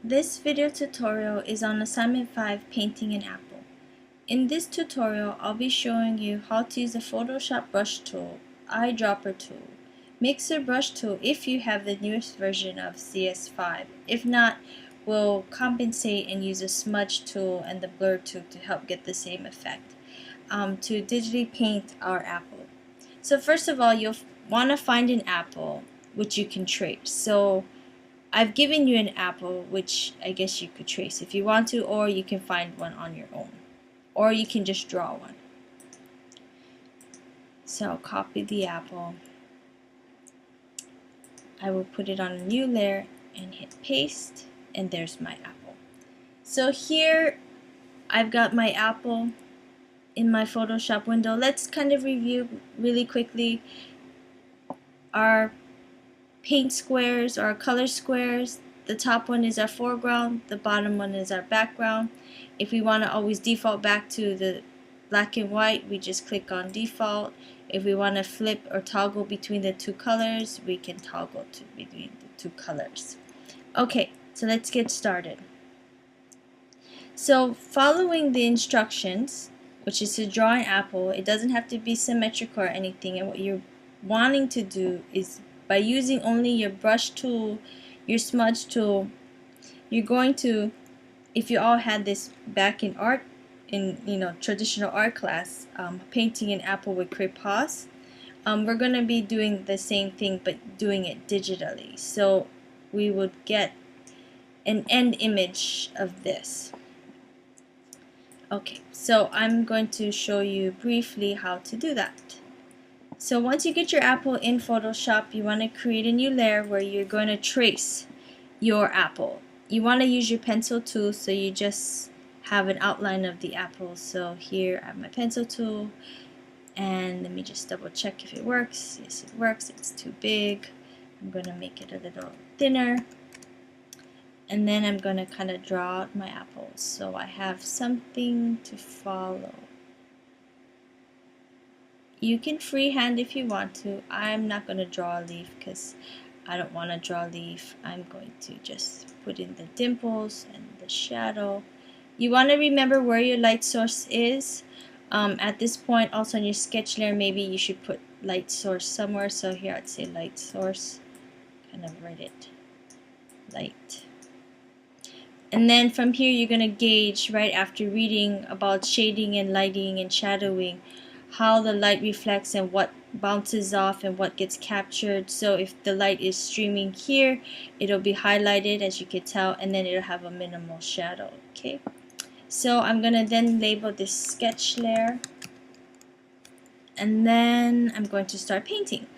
This video tutorial is on assignment 5, painting an apple. In this tutorial, I'll be showing you how to use the Photoshop brush tool, eyedropper tool, mixer brush tool if you have the newest version of CS5. If not, we'll compensate and use a smudge tool and the blur tool to help get the same effect to digitally paint our apple. So first of all, you'll want to find an apple which you can trace. So I've given you an apple, which I guess you could trace if you want to, or you can find one on your own, or you can just draw one. So I'll copy the apple. I will put it on a new layer and hit paste, and there's my apple. So here I've got my apple in my Photoshop window. Let's kind of review really quickly our paint squares or color squares. The top one is our foreground, the bottom one is our background. If we want to always default back to the black and white, we just click on default. If we want to flip or toggle between the two colors, we can toggle between the two colors. Okay, so let's get started. So following the instructions, which is to draw an apple, it doesn't have to be symmetrical or anything, and what you're wanting to do is by using only your brush tool, your smudge tool, you're going to, if you all had this back in art, in traditional art class, painting an apple with crayons, we're going to be doing the same thing but doing it digitally. So we would get an end image of this. Okay, so I'm going to show you briefly how to do that. So once you get your apple in Photoshop, you want to create a new layer where you're going to trace your apple. You want to use your pencil tool so you just have an outline of the apple. So here I have my pencil tool, and let me just double check if it works. Yes, it works. It's too big. I'm going to make it a little thinner, and then I'm going to kind of draw out my apples so I have something to follow. You can freehand if you want to. I'm not going to draw a leaf because I don't want to draw a leaf. I'm going to just put in the dimples and the shadow. You want to remember where your light source is. At this point, also in your sketch layer, maybe you should put light source somewhere. So here I'd say light source. Kind of write it light. And then from here, you're going to gauge right after reading about shading and lighting and shadowing, how the light reflects and what bounces off and what gets captured. So if the light is streaming here, it'll be highlighted, as you can tell, and then it'll have a minimal shadow. Okay, so I'm gonna then label this sketch layer, and then I'm going to start painting.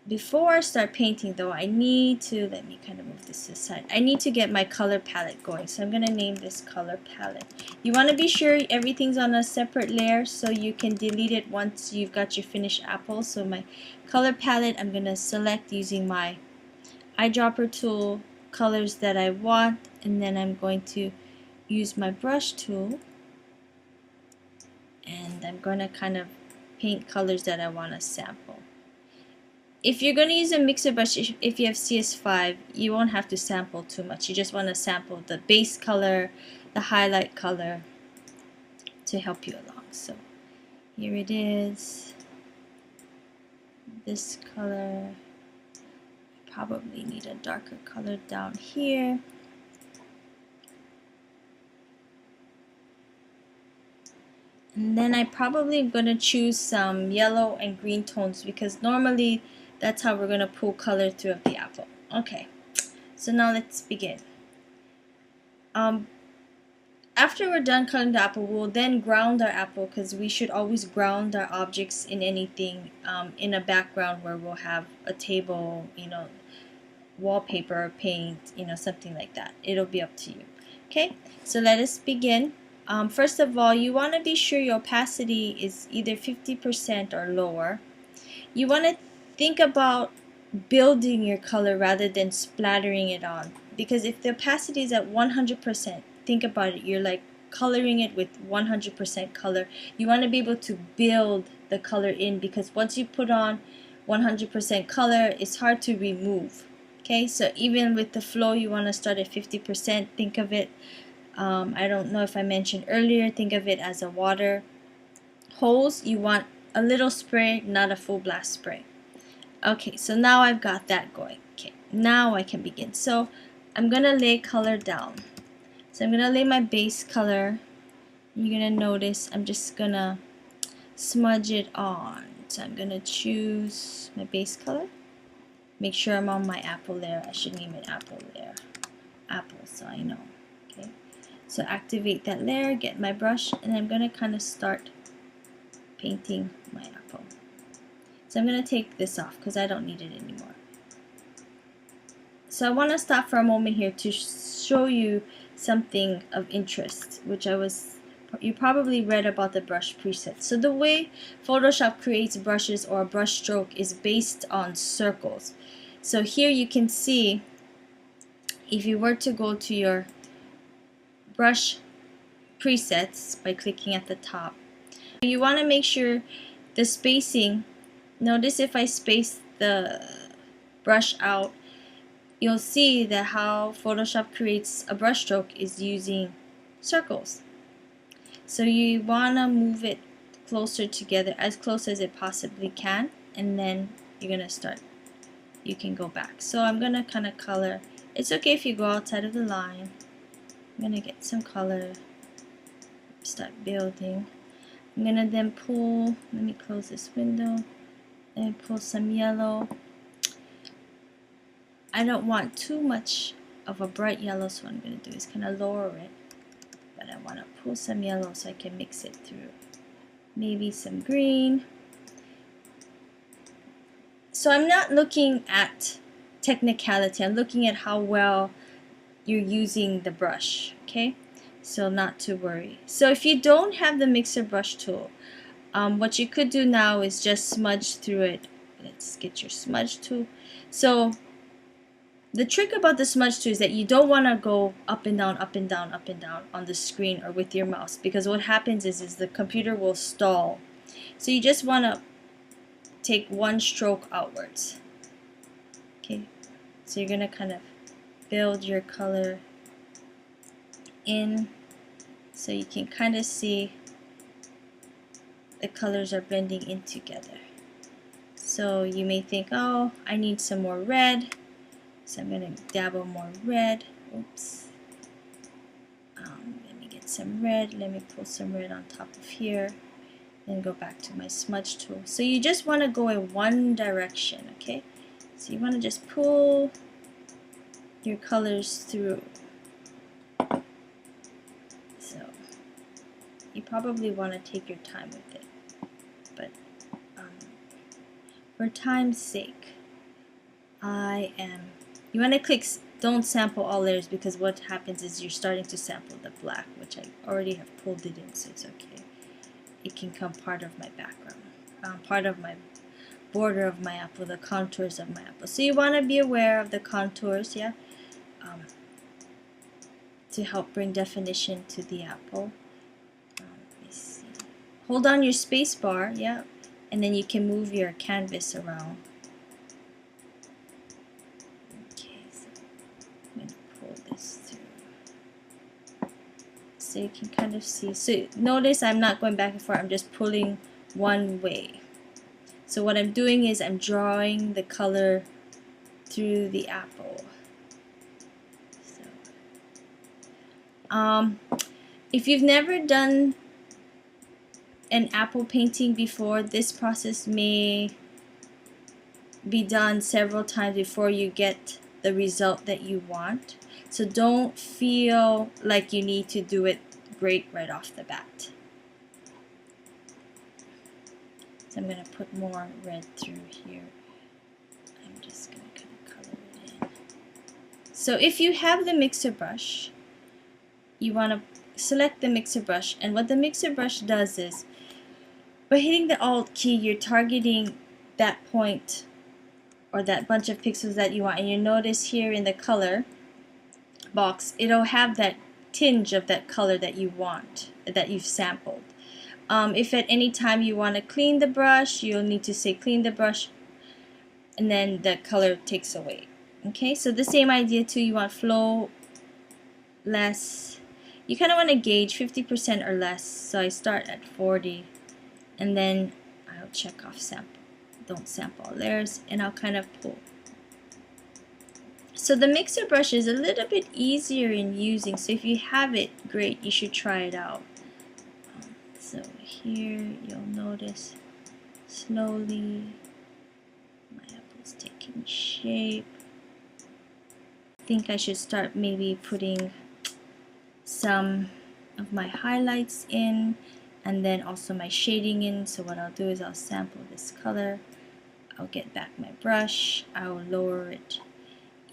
Before I start painting though, I need to, let me kind of move this aside, I need to get my color palette going. So I'm going to name this color palette. You want to be sure everything's on a separate layer so you can delete it once you've got your finished apple. So my color palette, I'm going to select using my eyedropper tool, colors that I want, and then I'm going to use my brush tool, and I'm going to kind of paint colors that I want to sample. If you're going to use a mixer brush, if you have CS5, you won't have to sample too much. You just want to sample the base color, the highlight color to help you along. So here it is. This color. Probably need a darker color down here. And then I probably am going to choose some yellow and green tones because normally that's how we're going to pull color through of the apple. Okay, so now let's begin. After we're done coloring the apple, we'll then ground our apple because we should always ground our objects in anything in a background where we'll have a table, wallpaper, paint, something like that. It'll be up to you. Okay, so let us begin. First of all, you want to be sure your opacity is either 50% or lower. You want to think about building your color rather than splattering it on, because if the opacity is at 100%, think about it, you're like coloring it with 100% color. You want to be able to build the color in, because once you put on 100% color, it's hard to remove. Okay, so even with the flow, you want to start at 50%. Think of it, I don't know if I mentioned earlier, think of it as a water hose. You want a little spray, not a full blast spray. Okay, so now I've got that going. Okay, now I can begin. So I'm going to lay color down. So I'm going to lay my base color. You're going to notice I'm just going to smudge it on. So I'm going to choose my base color. Make sure I'm on my apple layer. I should name it apple layer. Apple, so I know. Okay, so activate that layer, get my brush, and I'm going to kind of start painting my apple. So I'm going to take this off because I don't need it anymore. So I want to stop for a moment here to show you something of interest, which you probably read about the brush presets. So the way Photoshop creates brushes or a brush stroke is based on circles. So here you can see, if you were to go to your brush presets by clicking at the top, you want to make sure the spacing, notice if I space the brush out, you'll see that how Photoshop creates a brush stroke is using circles. So you want to move it closer together, as close as it possibly can, and then you're going to start. You can go back. So I'm going to kind of color. It's okay if you go outside of the line. I'm going to get some color, start building. I'm going to then pull, let me close this window, and pull some yellow. I don't want too much of a bright yellow, so what I'm going to do is kind of lower it. But I want to pull some yellow so I can mix it through. Maybe some green. So I'm not looking at technicality. I'm looking at how well you're using the brush. Okay? So not to worry. So if you don't have the mixer brush tool, what you could do now is just smudge through it. Let's get your smudge tool. So the trick about the smudge tool is that you don't want to go up and down, up and down, up and down on the screen or with your mouse, because what happens is the computer will stall. So you just want to take one stroke outwards. Okay, so you're going to kind of build your color in so you can kind of see the colors are blending in together. So you may think, oh, I need some more red. So I'm going to dabble more red. Oops. Let me get some red. Let me pull some red on top of here. Then go back to my smudge tool. So you just want to go in one direction, okay? So you want to just pull your colors through. So you probably want to take your time with it. But for time's sake, you want to click don't sample all layers, because what happens is you're starting to sample the black, which I already have pulled it in, so it's okay. It can come part of my background, part of my border of my apple, the contours of my apple. So you want to be aware of the contours, yeah, to help bring definition to the apple. Let me see. Hold on your space bar, yeah, and then you can move your canvas around. So you can kind of see. So notice I'm not going back and forth, I'm just pulling one way. So what I'm doing is I'm drawing the color through the apple. So, if you've never done an apple painting before, this process may be done several times before you get the result that you want. So don't feel like you need to do it great right off the bat. So I'm going to put more red through here. I'm just going to kind of color it in. So if you have the mixer brush, you want to select the mixer brush, and what the mixer brush does is, by hitting the Alt key, you're targeting that point or that bunch of pixels that you want. And you notice here in the color box, it'll have that tinge of that color that you want, that you've sampled. If at any time you want to clean the brush, you'll need to say clean the brush, and then the color takes away. Okay, so the same idea too. You want flow less. You kind of want to gauge 50% or less. So I start at 40, and then I'll check off sample. Don't sample all layers, and I'll kind of pull. So the mixer brush is a little bit easier in using. So if you have it, great. You should try it out. So here you'll notice slowly my apple's taking shape. I think I should start maybe putting some of my highlights in and then also my shading in. So what I'll do is I'll sample this color. I'll get back my brush. I'll lower it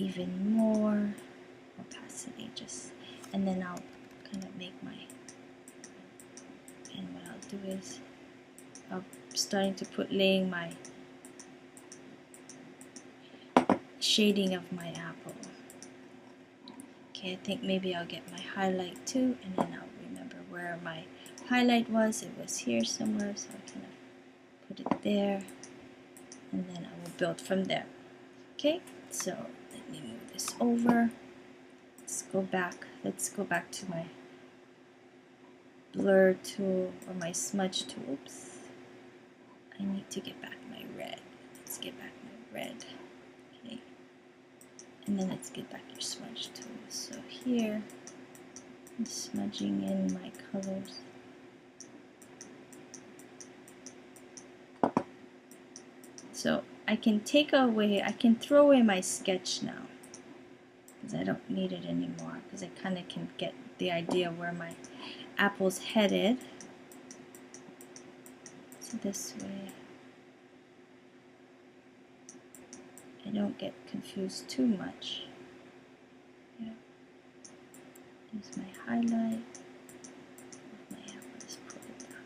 even more, opacity just, and then I'll kind of make my, and what I'll do is I'm starting to laying my shading of my apple. Okay, I think maybe I'll get my highlight too, and then I'll remember where my highlight was. It was here somewhere, so I kind of put it there, and then I will build from there. Okay, so let me move this over. Let's go back to my blur tool or my smudge tool. Oops. I need to get back my red. Let's get back my red. Okay. And then let's get back your smudge tool. So here, I'm smudging in my colors. So I can throw away my sketch now, because I don't need it anymore, because I kind of can get the idea where my apple's headed. So this way I don't get confused too much. Yeah. Use my highlight. My apple, let's pull it down.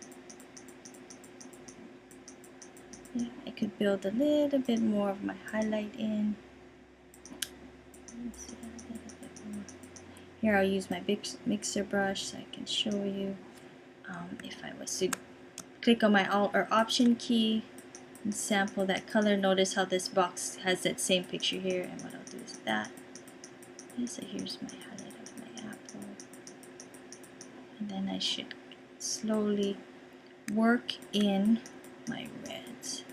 Yeah, I could build a little bit more of my highlight in. Let's see, a little bit more. Here I'll use my big mixer brush so I can show you. If I was to click on my Alt or Option key and sample that color, notice how this box has that same picture here, and what I'll do is that. Okay, so here's my highlight of my apple. And then I should slowly work in my reds.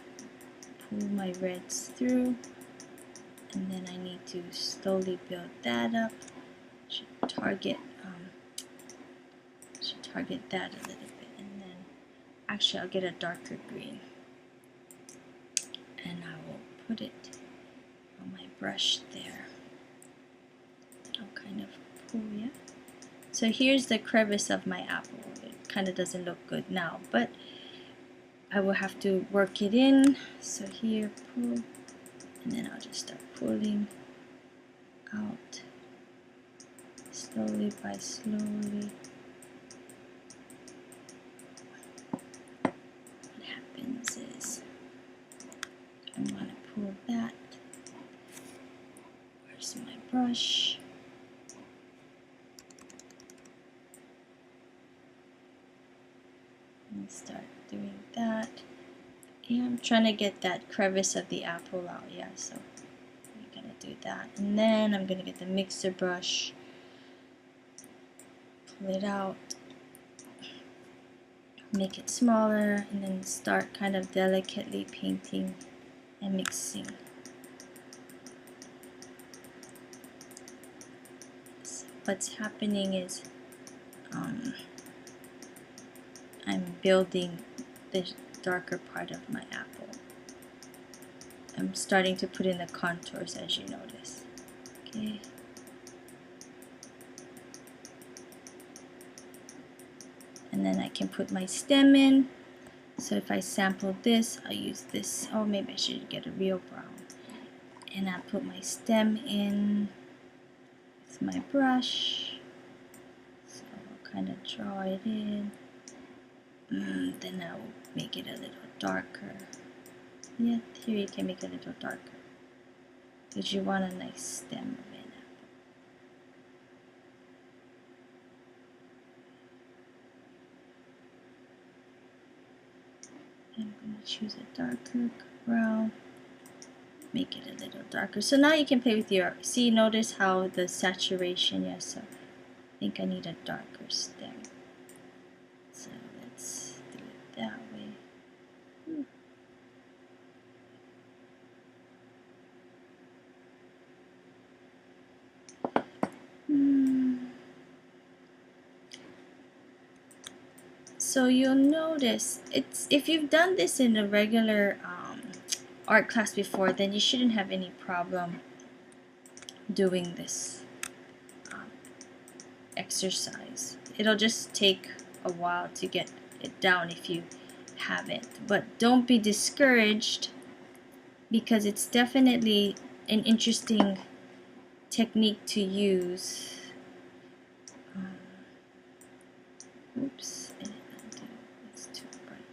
Pull my reds through, and then I need to slowly build that up. Should target that a little bit, and then actually I'll get a darker green, and I will put it on my brush there. I'll kind of pull, yeah. So here's the crevice of my apple. It kind of doesn't look good now, but I will have to work it in. So here, pull, and then I'll just start pulling out slowly by slowly. What happens is I want to pull that. Where's my brush? And start doing that. Yeah, I'm trying to get that crevice of the apple out. Yeah, so we're gonna do that, and then I'm gonna get the mixer brush, pull it out, make it smaller, and then start kind of delicately painting and mixing. So what's happening is I'm building the darker part of my apple. I'm starting to put in the contours, as you notice. Okay. And then I can put my stem in. So if I sample this, I'll use this. Oh, maybe I should get a real brown. And I'll put my stem in with my brush. So I'll kind of draw it in. Then I'll make it a little darker. Yeah, here you can make it a little darker, because you want a nice stem of it. I'm going to choose a darker brown. make it a little darker. So now you can play with your, see, notice how the saturation, yes, so I think I need a darker stem. So let's do it that way. So you'll notice, it's if you've done this in a regular art class before, then you shouldn't have any problem doing this exercise. It'll just take a while to get it down if you haven't. But don't be discouraged, because it's definitely an interesting technique to use. Oops, it's too bright.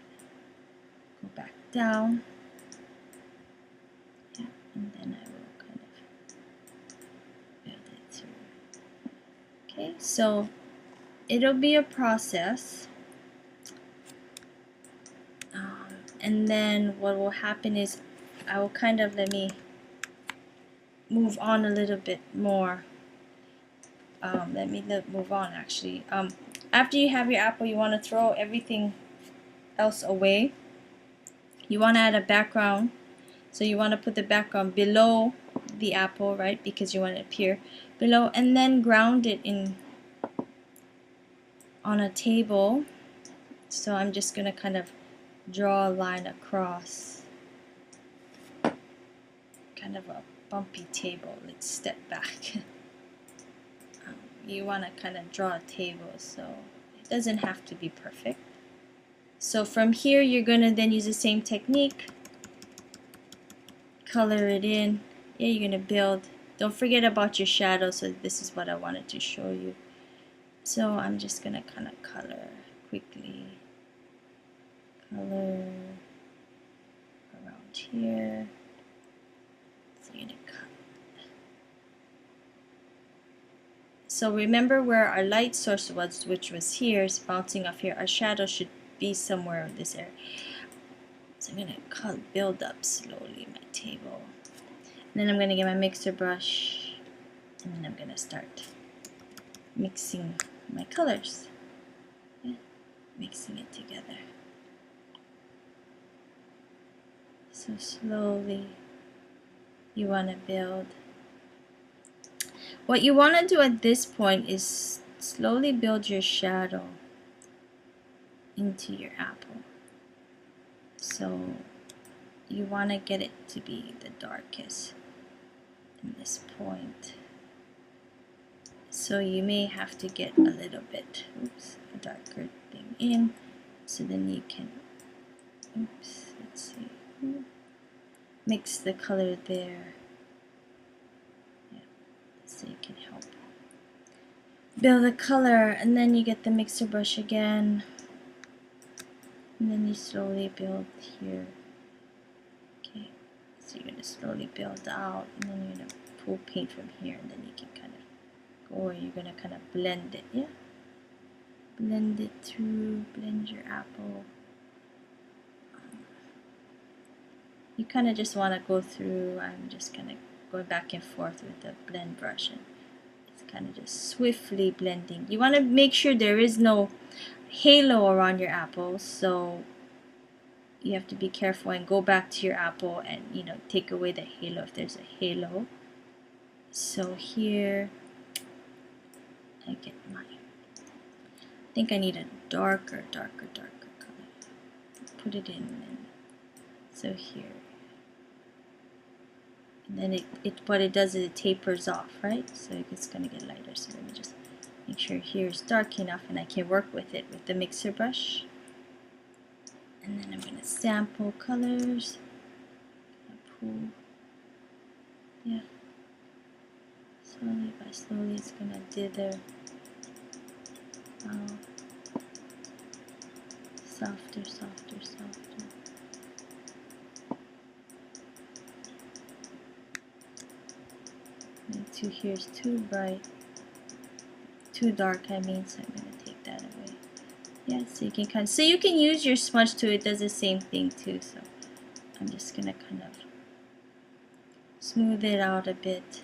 Go back down. Yeah, and then I will kind of build it through. Okay, so it'll be a process. And then what will happen is I will kind of, let me move on a little bit more. Let me move on actually. After you have your apple, you want to throw everything else away. You want to add a background. So you want to put the background below the apple, right? Because you want it to appear below, and then ground it in on a table. So I'm just going to kind of draw a line across. Kind of a bumpy table. Let's step back. You want to kind of draw a table, so it doesn't have to be perfect. So from here you're going to then use the same technique, color it in. Yeah, you're going to build. Don't forget about your shadow, so this is what I wanted to show you. So I'm just going to kind of color quickly. Color around here. So you're going to cut. So remember where our light source was, which was here, is bouncing off here. Our shadow should be somewhere in this area. So I'm going to build up slowly my table. And then I'm going to get my mixer brush, and then I'm going to start mixing my colors. Yeah, mixing it together. So slowly you want to build. What you want to do at this point is slowly build your shadow into your apple. So you want to get it to be the darkest in this point. So you may have to get a little bit, a darker thing in, so then you can, let's see, mix the color there. Yeah, so you can help build a color, and then you get the mixer brush again, and then you slowly build here. Okay, so you're going to slowly build out, and then you're going to pull paint from here, and then you can kind of or you're going to kind of blend it, yeah? Blend it through, blend your apple. You kind of just want to go through, I'm just kind of going back and forth with the blend brush, and it's kind of just swiftly blending. You want to make sure there is no halo around your apple, so you have to be careful and go back to your apple and, you know, take away the halo if there's a halo. So here I get mine. I think I need a darker color. Put it in, and so here. And then what it does is it tapers off, right? So it's going to get lighter. So let me just make sure here is dark enough, and I can work with it with the mixer brush. And then I'm going to sample colors. Pull. Yeah. Slowly by slowly, it's going to dither. Softer. And here is too bright, too dark, I mean, so I'm going to take that away. Yeah, so you can so you can use your smudge tool, it does the same thing too, so I'm just going to kind of smooth it out a bit.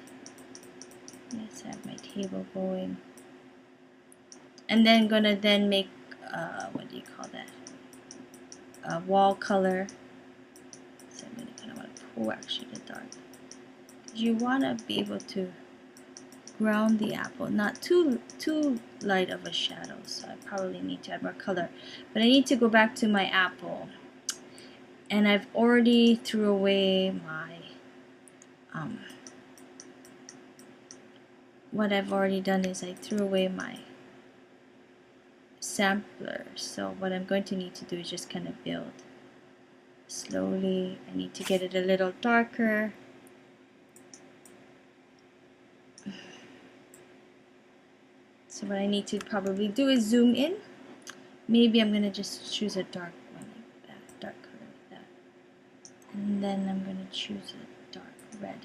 Yes, I have my table going. And then gonna then make, what do you call that? A wall color. So I'm gonna kind of want to pull actually the dark. You want to be able to ground the apple, not too light of a shadow, so I probably need to add more color. But I need to go back to my apple, and I've already threw away my what I've already done is I threw away my sampler. So what I'm going to need to do is just kind of build slowly. I need to get it a little darker. So what I need to probably do is zoom in. Maybe I'm going to just choose a dark one like that, dark color like that. And then I'm going to choose a dark red.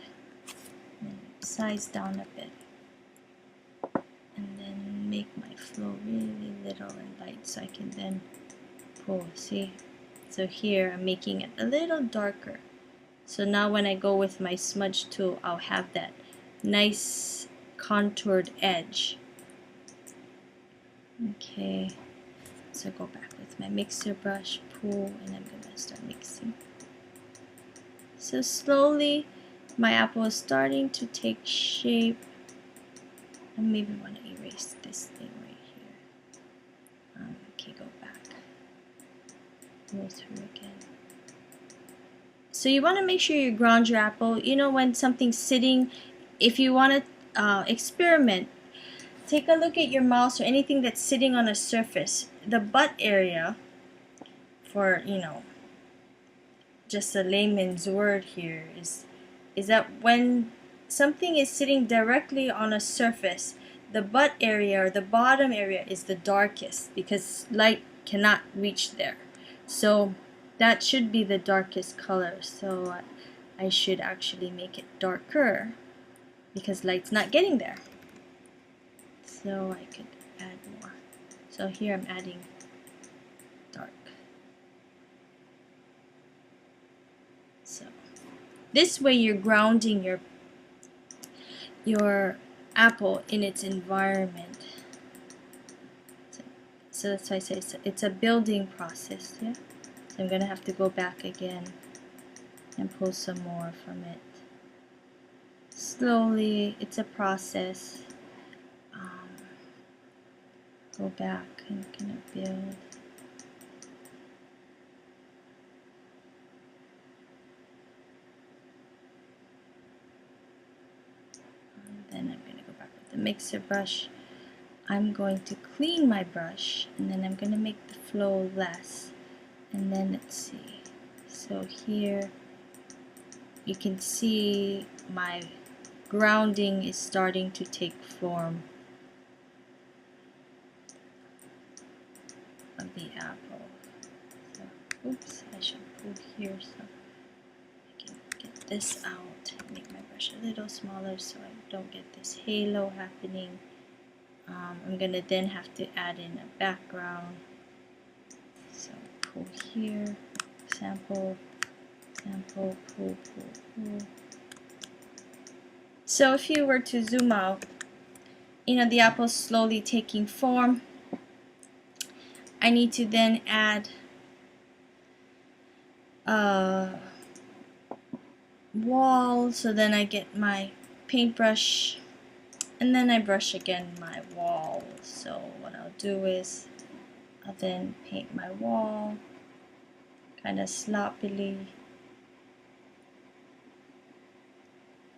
And then size down a bit. And then make my flow really little and light so I can then pull. See? So here I'm making it a little darker. So now when I go with my smudge tool, I'll have that nice contoured edge. Okay, so go back with my mixer brush, pull, and I'm going to start mixing. So slowly my apple is starting to take shape. I maybe want to erase this thing right here. Okay, go back. Go through again. So you want to make sure you ground your apple. You know, when something's sitting, if you want to experiment, take a look at your mouse or anything that's sitting on a surface. The butt area, for, you know, just a layman's word here, is that when something is sitting directly on a surface, the butt area or the bottom area is the darkest because light cannot reach there. So that should be the darkest color. So I should actually make it darker because light's not getting there. So I could add more. So here I'm adding dark. So this way you're grounding your apple in its environment. So that's why I say it's a building process. Yeah. So I'm gonna have to go back again and pull some more from it. Slowly, it's a process. Go back and kind of build. And then I'm going to go back with the mixer brush. I'm going to clean my brush and then I'm going to make the flow less. And then let's see. So here you can see my grounding is starting to take form of the apple. So, oops, I should pull here so I can get this out. Make my brush a little smaller so I don't get this halo happening. I'm gonna then have to add in a background. So pull here, sample, sample, pull, pull, pull. So if you were to zoom out, you know, the apple's slowly taking form. I need to then add a wall, so then I get my paintbrush and then I brush again my wall. So what I'll do is I'll then paint my wall kind of sloppily,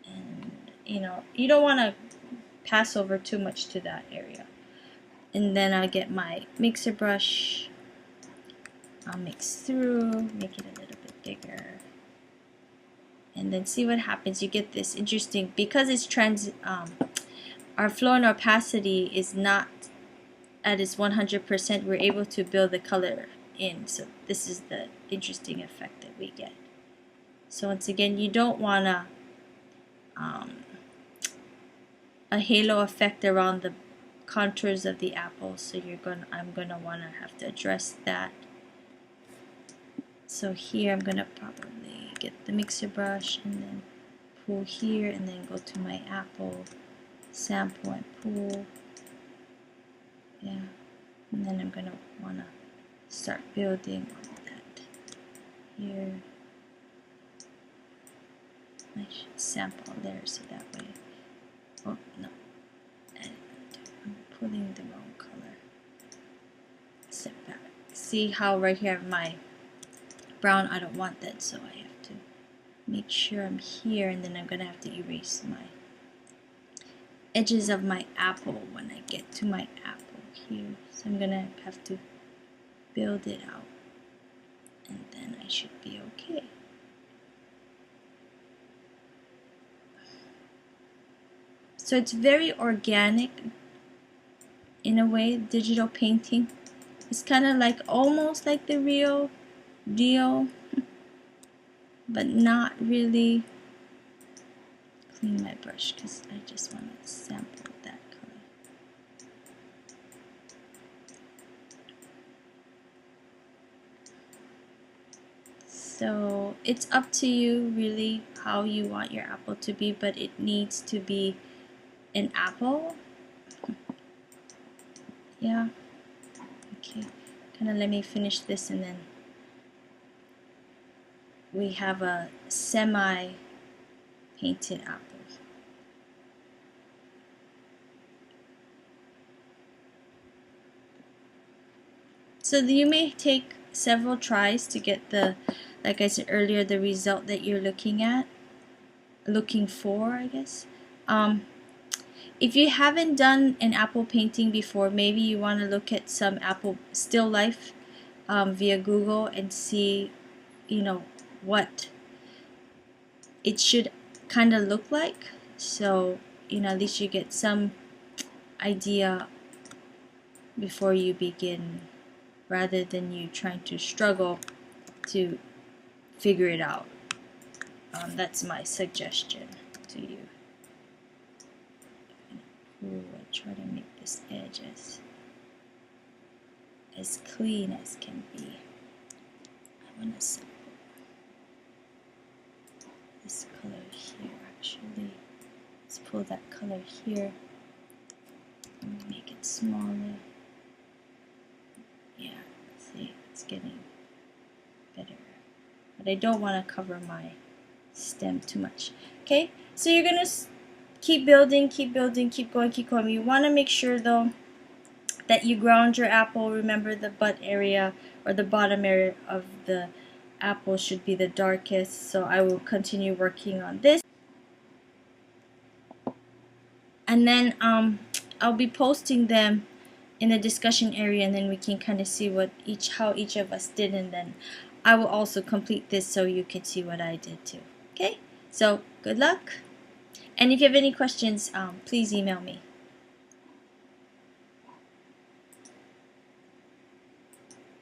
and you know, you don't want to pass over too much to that area. And then I'll get my mixer brush, I'll mix through, make it a little bit bigger, and then see what happens. You get this interesting, because it's our flow and opacity is not at its 100%, we're able to build the color in. So this is the interesting effect that we get. So once again, you don't want a halo effect around the contours of the apple, so I'm gonna wanna have to address that. So here I'm gonna probably get the mixer brush and then pull here and then go to my apple, sample and pull. Yeah, and then I'm gonna wanna start building on that here. I should sample there so that way. Oh no, and I'm pulling the wrong color. Step back. See how right here my brown, I don't want that, so I have to make sure I'm here, and then I'm gonna have to erase my edges of my apple when I get to my apple here. So I'm gonna have to build it out, and then I should be okay. So it's very organic in a way. Digital painting, it's kind of like almost like the real deal, but not really. Clean my brush because I just want to sample that color. So it's up to you really how you want your apple to be, but it needs to be an apple. Yeah. Okay. Kind of let me finish this, and then we have a semi painted apple. So you may take several tries to get the, like I said earlier, the result that you're looking for, I guess. If you haven't done an apple painting before, maybe you want to look at some apple still life via Google and see, you know, what it should kind of look like. So, you know, at least you get some idea before you begin, rather than you trying to struggle to figure it out. That's my suggestion to you. Ooh, I try to make this edge as clean as can be. I want to sample this color here actually. Let's pull that color here and make it smaller. Yeah, see, it's getting better. But I don't want to cover my stem too much. Okay, so you're gonna keep building, keep building, keep going, keep going. You want to make sure though that you ground your apple. Remember, the butt area or the bottom area of the apple should be the darkest. So I will continue working on this, and then I'll be posting them in the discussion area, and then we can kind of see how each of us did, and then I will also complete this so you can see what I did too. Okay, so good luck, and if you have any questions, please email me.